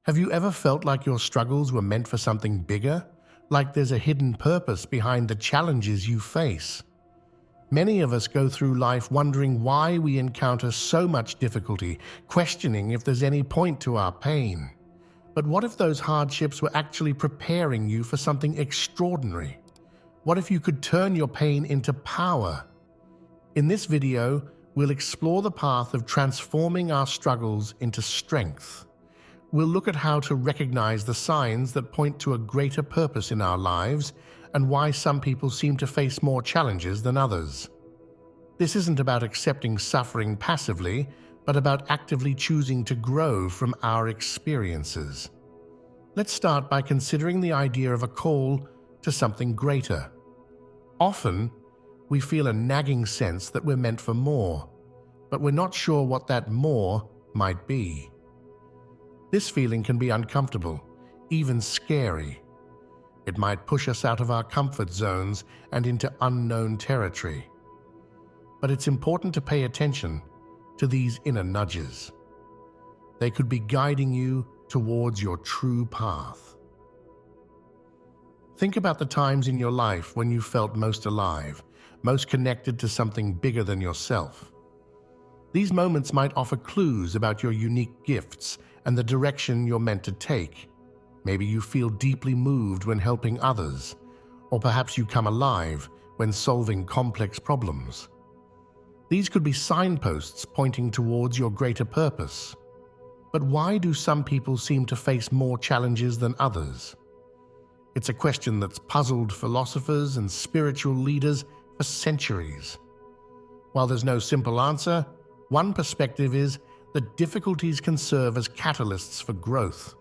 Have you ever felt like your struggles were meant for something bigger? Like there's a hidden purpose behind the challenges you face? Many of us go through life wondering why we encounter so much difficulty, questioning if there's any point to our pain. But what if those hardships were actually preparing you for something extraordinary? What if you could turn your pain into power? In this video, we'll explore the path of transforming our struggles into strength. We'll look at how to recognize the signs that point to a greater purpose in our lives and why some people seem to face more challenges than others. This isn't about accepting suffering passively, but about actively choosing to grow from our experiences. Let's start by considering the idea of a call to something greater. Often, we feel a nagging sense that we're meant for more, but we're not sure what that more might be. This feeling can be uncomfortable, even scary. It might push us out of our comfort zones and into unknown territory. But it's important to pay attention to these inner nudges. They could be guiding you towards your true path. Think about the times in your life when you felt most alive, most connected to something bigger than yourself. These moments might offer clues about your unique gifts and the direction you're meant to take. Maybe you feel deeply moved when helping others, or perhaps you come alive when solving complex problems. These could be signposts pointing towards your greater purpose. But why do some people seem to face more challenges than others? It's a question that's puzzled philosophers and spiritual leaders for centuries. While there's no simple answer, one perspective is that difficulties can serve as catalysts for growth.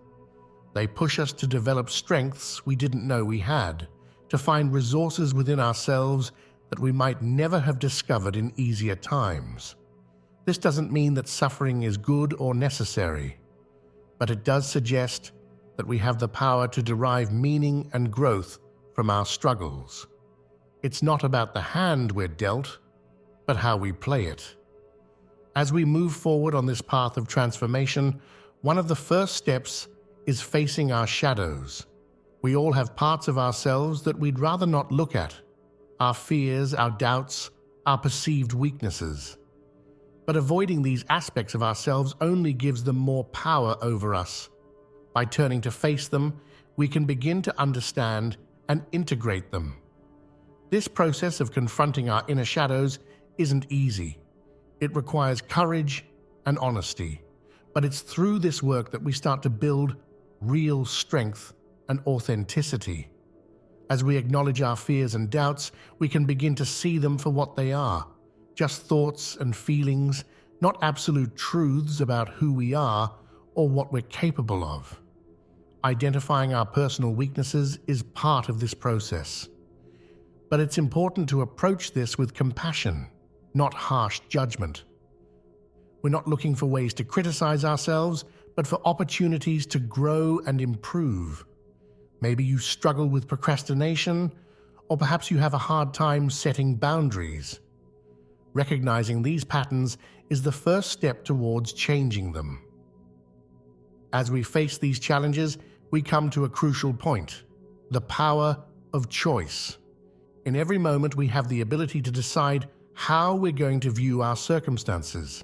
They push us to develop strengths we didn't know we had, to find resources within ourselves that we might never have discovered in easier times. This doesn't mean that suffering is good or necessary, but it does suggest that we have the power to derive meaning and growth from our struggles. It's not about the hand we're dealt, but how we play it. As we move forward on this path of transformation, one of the first steps is facing our shadows. We all have parts of ourselves that we'd rather not look at, our fears, our doubts, our perceived weaknesses. But avoiding these aspects of ourselves only gives them more power over us. By turning to face them, we can begin to understand and integrate them. This process of confronting our inner shadows isn't easy. It requires courage and honesty, but it's through this work that we start to build real strength and authenticity. As we acknowledge our fears and doubts, we can begin to see them for what they are, just thoughts and feelings, not absolute truths about who we are or what we're capable of. Identifying our personal weaknesses is part of this process. But it's important to approach this with compassion, not harsh judgment. We're not looking for ways to criticize ourselves, but for opportunities to grow and improve. Maybe you struggle with procrastination, or perhaps you have a hard time setting boundaries. Recognizing these patterns is the first step towards changing them. As we face these challenges, we come to a crucial point: the power of choice. In every moment, we have the ability to decide how we're going to view our circumstances.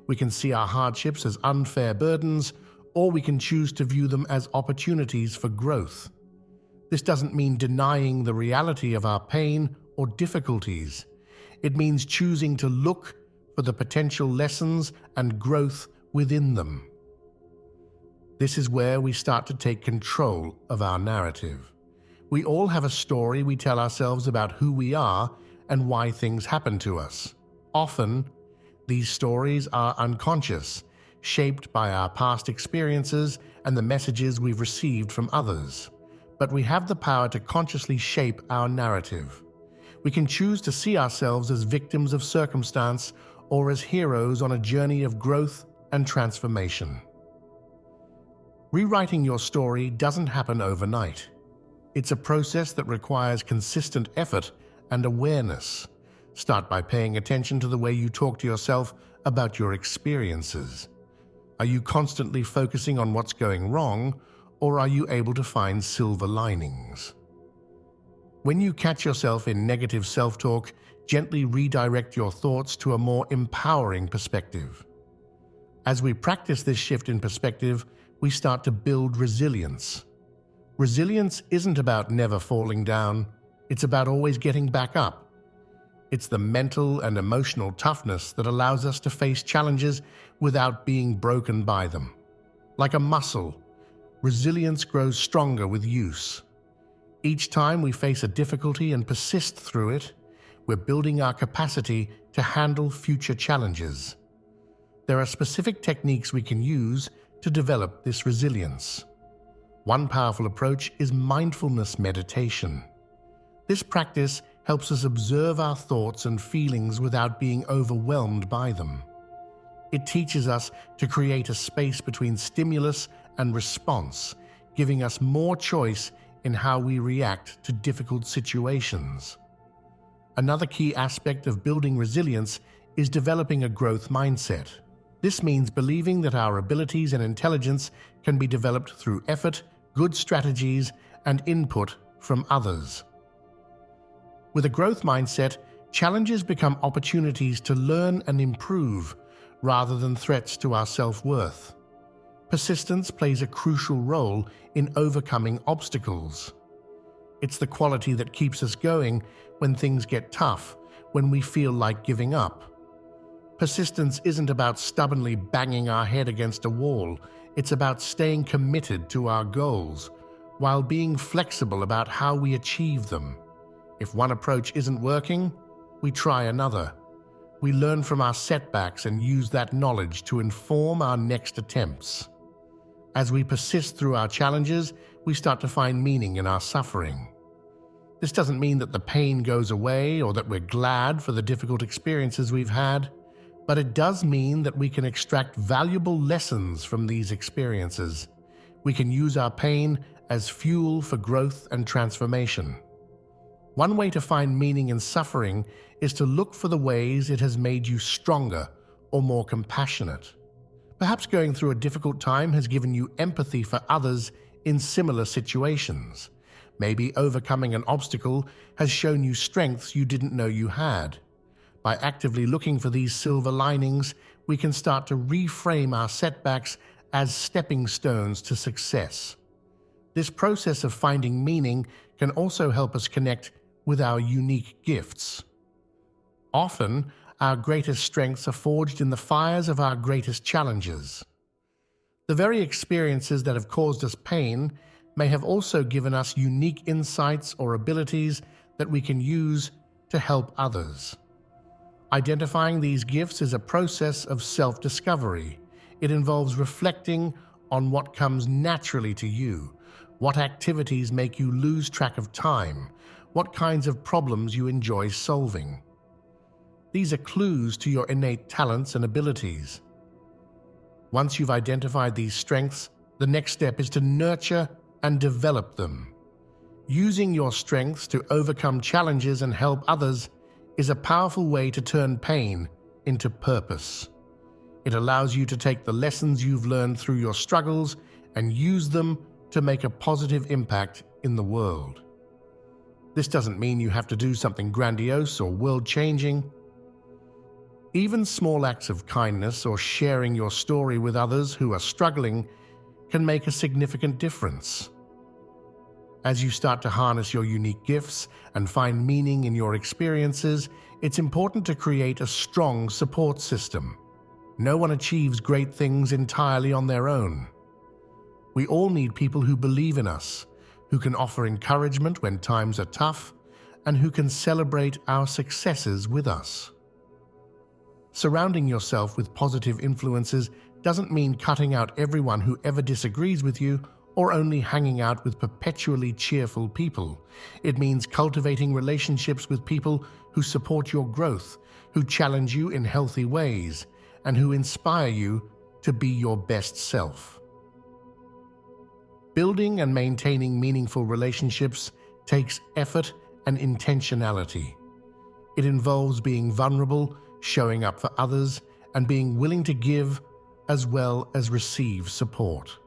We can see our hardships as unfair burdens, or we can choose to view them as opportunities for growth. This doesn't mean denying the reality of our pain or difficulties. It means choosing to look for the potential lessons and growth within them. This is where we start to take control of our narrative. We all have a story we tell ourselves about who we are and why things happen to us. Often, these stories are unconscious, shaped by our past experiences and the messages we've received from others. But we have the power to consciously shape our narrative. We can choose to see ourselves as victims of circumstance or as heroes on a journey of growth and transformation. Rewriting your story doesn't happen overnight. It's a process that requires consistent effort and awareness. Start by paying attention to the way you talk to yourself about your experiences. Are you constantly focusing on what's going wrong, or are you able to find silver linings? When you catch yourself in negative self-talk, gently redirect your thoughts to a more empowering perspective. As we practice this shift in perspective, we start to build resilience. Resilience isn't about never falling down, it's about always getting back up. It's the mental and emotional toughness that allows us to face challenges without being broken by them. Like a muscle, resilience grows stronger with use. Each time we face a difficulty and persist through it, we're building our capacity to handle future challenges. There are specific techniques we can use to develop this resilience. One powerful approach is mindfulness meditation. This practice helps us observe our thoughts and feelings without being overwhelmed by them. It teaches us to create a space between stimulus and response, giving us more choice in how we react to difficult situations. Another key aspect of building resilience is developing a growth mindset. This means believing that our abilities and intelligence can be developed through effort, good strategies, and input from others. With a growth mindset, challenges become opportunities to learn and improve rather than threats to our self-worth. Persistence plays a crucial role in overcoming obstacles. It's the quality that keeps us going when things get tough, when we feel like giving up. Persistence isn't about stubbornly banging our head against a wall. It's about staying committed to our goals, while being flexible about how we achieve them. If one approach isn't working, we try another. We learn from our setbacks and use that knowledge to inform our next attempts. As we persist through our challenges, we start to find meaning in our suffering. This doesn't mean that the pain goes away or that we're glad for the difficult experiences we've had, but it does mean that we can extract valuable lessons from these experiences. We can use our pain as fuel for growth and transformation. One way to find meaning in suffering is to look for the ways it has made you stronger or more compassionate. Perhaps going through a difficult time has given you empathy for others in similar situations. Maybe overcoming an obstacle has shown you strengths you didn't know you had. By actively looking for these silver linings, we can start to reframe our setbacks as stepping stones to success. This process of finding meaning can also help us connect with our unique gifts. Often, our greatest strengths are forged in the fires of our greatest challenges. The very experiences that have caused us pain may have also given us unique insights or abilities that we can use to help others. Identifying these gifts is a process of self-discovery. It involves reflecting on what comes naturally to you, what activities make you lose track of time, what kinds of problems you enjoy solving. These are clues to your innate talents and abilities. Once you've identified these strengths, the next step is to nurture and develop them. Using your strengths to overcome challenges and help others is a powerful way to turn pain into purpose. It allows you to take the lessons you've learned through your struggles and use them to make a positive impact in the world. This doesn't mean you have to do something grandiose or world-changing. Even small acts of kindness or sharing your story with others who are struggling can make a significant difference. As you start to harness your unique gifts and find meaning in your experiences, it's important to create a strong support system. No one achieves great things entirely on their own. We all need people who believe in us, who can offer encouragement when times are tough, and who can celebrate our successes with us. Surrounding yourself with positive influences doesn't mean cutting out everyone who ever disagrees with you or only hanging out with perpetually cheerful people. It means cultivating relationships with people who support your growth, who challenge you in healthy ways, and who inspire you to be your best self. Building and maintaining meaningful relationships takes effort and intentionality. It involves being vulnerable, showing up for others, and being willing to give as well as receive support.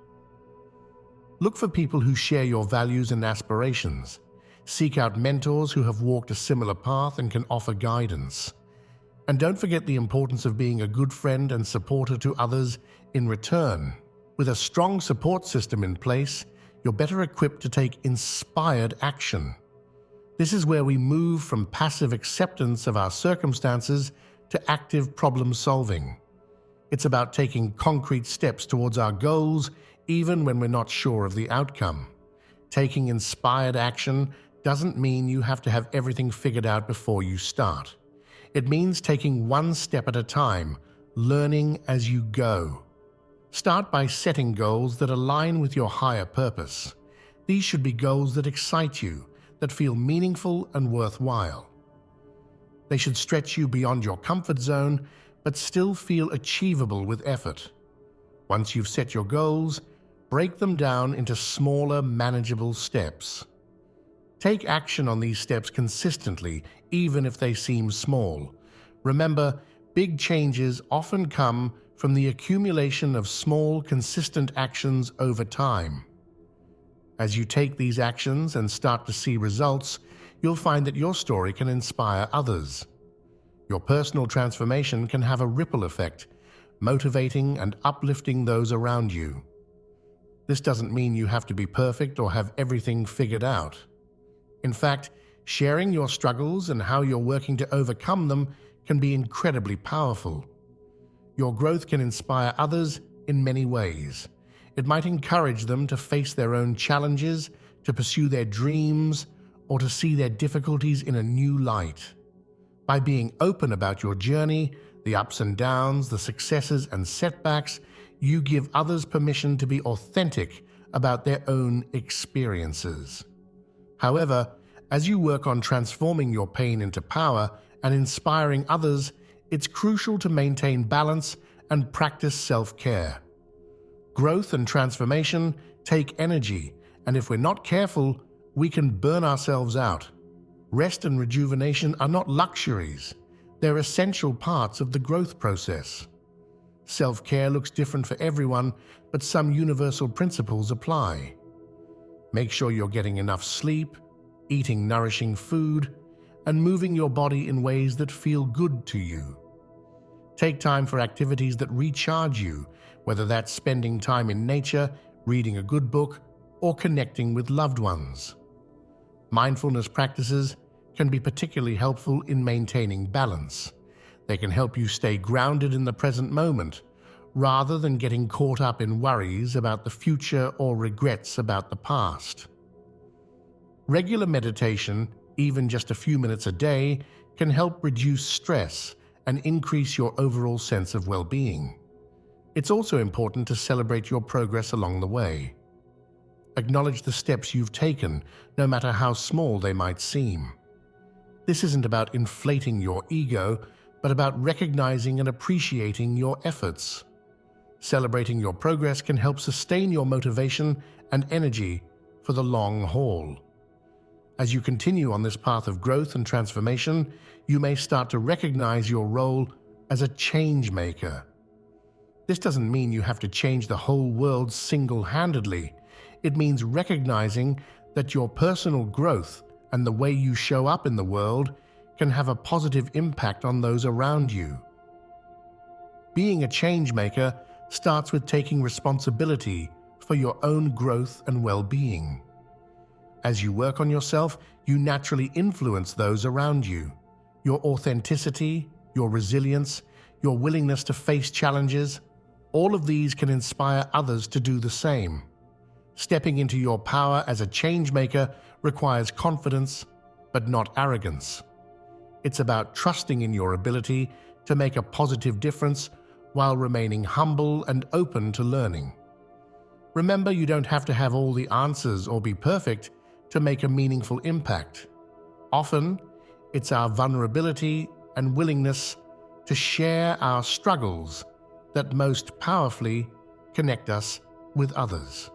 Look for people who share your values and aspirations. Seek out mentors who have walked a similar path and can offer guidance. And don't forget the importance of being a good friend and supporter to others in return. With a strong support system in place, you're better equipped to take inspired action. This is where we move from passive acceptance of our circumstances to active problem solving. It's about taking concrete steps towards our goals, even when we're not sure of the outcome. Taking inspired action doesn't mean you have to have everything figured out before you start. It means taking one step at a time, learning as you go. Start by setting goals that align with your higher purpose. These should be goals that excite you, that feel meaningful and worthwhile. They should stretch you beyond your comfort zone, but still feel achievable with effort. Once you've set your goals, break them down into smaller, manageable steps. Take action on these steps consistently, even if they seem small. Remember, big changes often come from the accumulation of small, consistent actions over time. As you take these actions and start to see results, you'll find that your story can inspire others. Your personal transformation can have a ripple effect, motivating and uplifting those around you. This doesn't mean you have to be perfect or have everything figured out. In fact, sharing your struggles and how you're working to overcome them can be incredibly powerful. Your growth can inspire others in many ways. It might encourage them to face their own challenges, to pursue their dreams, or to see their difficulties in a new light. By being open about your journey, the ups and downs, the successes and setbacks, you give others permission to be authentic about their own experiences. However, as you work on transforming your pain into power and inspiring others, it's crucial to maintain balance and practice self-care. Growth and transformation take energy, and if we're not careful, we can burn ourselves out. Rest and rejuvenation are not luxuries. They're essential parts of the growth process. Self-care looks different for everyone, but some universal principles apply. Make sure you're getting enough sleep, eating nourishing food, and moving your body in ways that feel good to you. Take time for activities that recharge you, whether that's spending time in nature, reading a good book, or connecting with loved ones. Mindfulness practices can be particularly helpful in maintaining balance. They can help you stay grounded in the present moment, rather than getting caught up in worries about the future or regrets about the past. Regular meditation, even just a few minutes a day, can help reduce stress and increase your overall sense of well-being. It's also important to celebrate your progress along the way. Acknowledge the steps you've taken, no matter how small they might seem. This isn't about inflating your ego, but about recognizing and appreciating your efforts. Celebrating your progress can help sustain your motivation and energy for the long haul. As you continue on this path of growth and transformation, you may start to recognize your role as a change maker. This doesn't mean you have to change the whole world single-handedly. It means recognizing that your personal growth and the way you show up in the world can have a positive impact on those around you. Being a change maker starts with taking responsibility for your own growth and well-being. As you work on yourself, you naturally influence those around you. Your authenticity, your resilience, your willingness to face challenges, all of these can inspire others to do the same. Stepping into your power as a change maker requires confidence, but not arrogance. It's about trusting in your ability to make a positive difference while remaining humble and open to learning. Remember, you don't have to have all the answers or be perfect to make a meaningful impact. Often, it's our vulnerability and willingness to share our struggles that most powerfully connect us with others.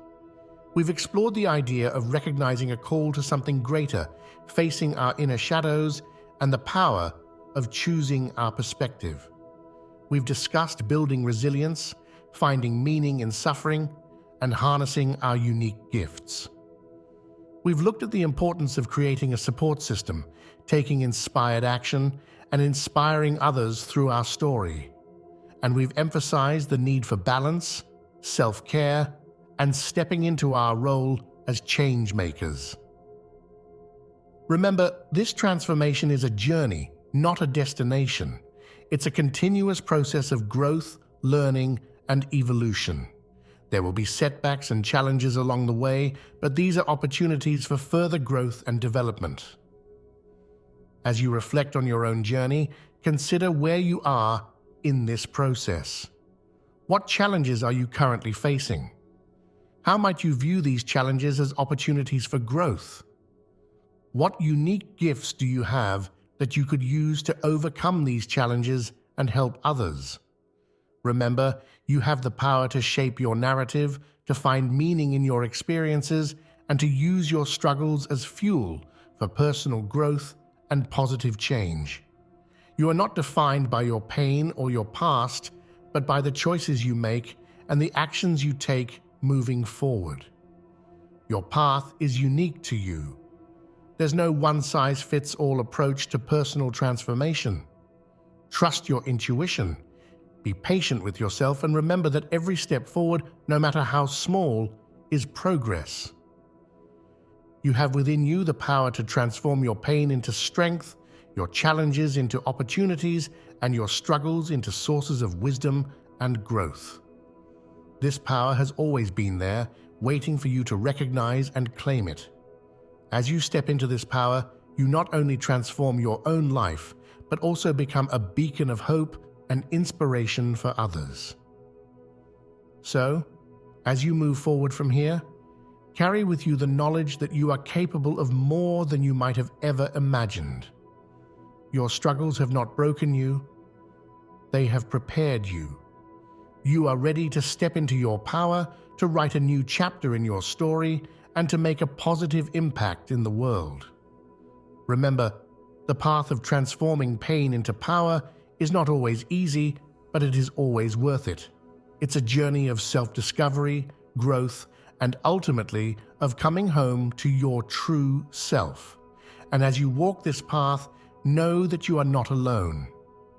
We've explored the idea of recognizing a call to something greater, facing our inner shadows, and the power of choosing our perspective. We've discussed building resilience, finding meaning in suffering, and harnessing our unique gifts. We've looked at the importance of creating a support system, taking inspired action, and inspiring others through our story. And we've emphasized the need for balance, self-care, and stepping into our role as change makers. Remember, this transformation is a journey, not a destination. It's a continuous process of growth, learning, and evolution. There will be setbacks and challenges along the way, but these are opportunities for further growth and development. As you reflect on your own journey, consider where you are in this process. What challenges are you currently facing? How might you view these challenges as opportunities for growth? What unique gifts do you have that you could use to overcome these challenges and help others? Remember, you have the power to shape your narrative, to find meaning in your experiences, and to use your struggles as fuel for personal growth and positive change. You are not defined by your pain or your past, but by the choices you make and the actions you take moving forward. Your path is unique to you. There's no one-size-fits-all approach to personal transformation. Trust your intuition. Be patient with yourself and remember that every step forward, no matter how small, is progress. You have within you the power to transform your pain into strength, your challenges into opportunities, and your struggles into sources of wisdom and growth. This power has always been there, waiting for you to recognize and claim it. As you step into this power, you not only transform your own life, but also become a beacon of hope and inspiration for others. So, as you move forward from here, carry with you the knowledge that you are capable of more than you might have ever imagined. Your struggles have not broken you, they have prepared you. You are ready to step into your power, to write a new chapter in your story, and to make a positive impact in the world. Remember, the path of transforming pain into power is not always easy, but it is always worth it. It's a journey of self-discovery, growth, and ultimately of coming home to your true self. And as you walk this path, know that you are not alone.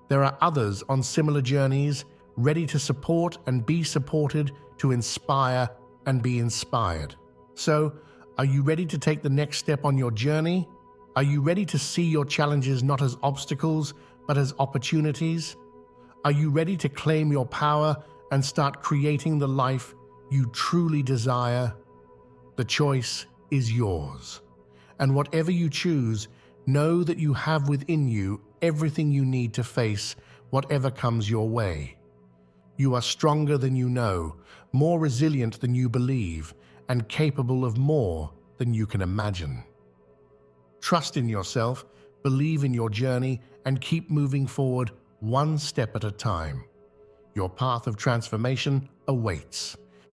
There are others on similar journeys, ready to support and be supported, to inspire and be inspired. So, are you ready to take the next step on your journey? Are you ready to see your challenges not as obstacles, but as opportunities? Are you ready to claim your power and start creating the life you truly desire? The choice is yours. And whatever you choose, know that you have within you everything you need to face whatever comes your way. You are stronger than you know, more resilient than you believe, and capable of more than you can imagine. Trust in yourself, believe in your journey, and keep moving forward one step at a time. Your path of transformation awaits,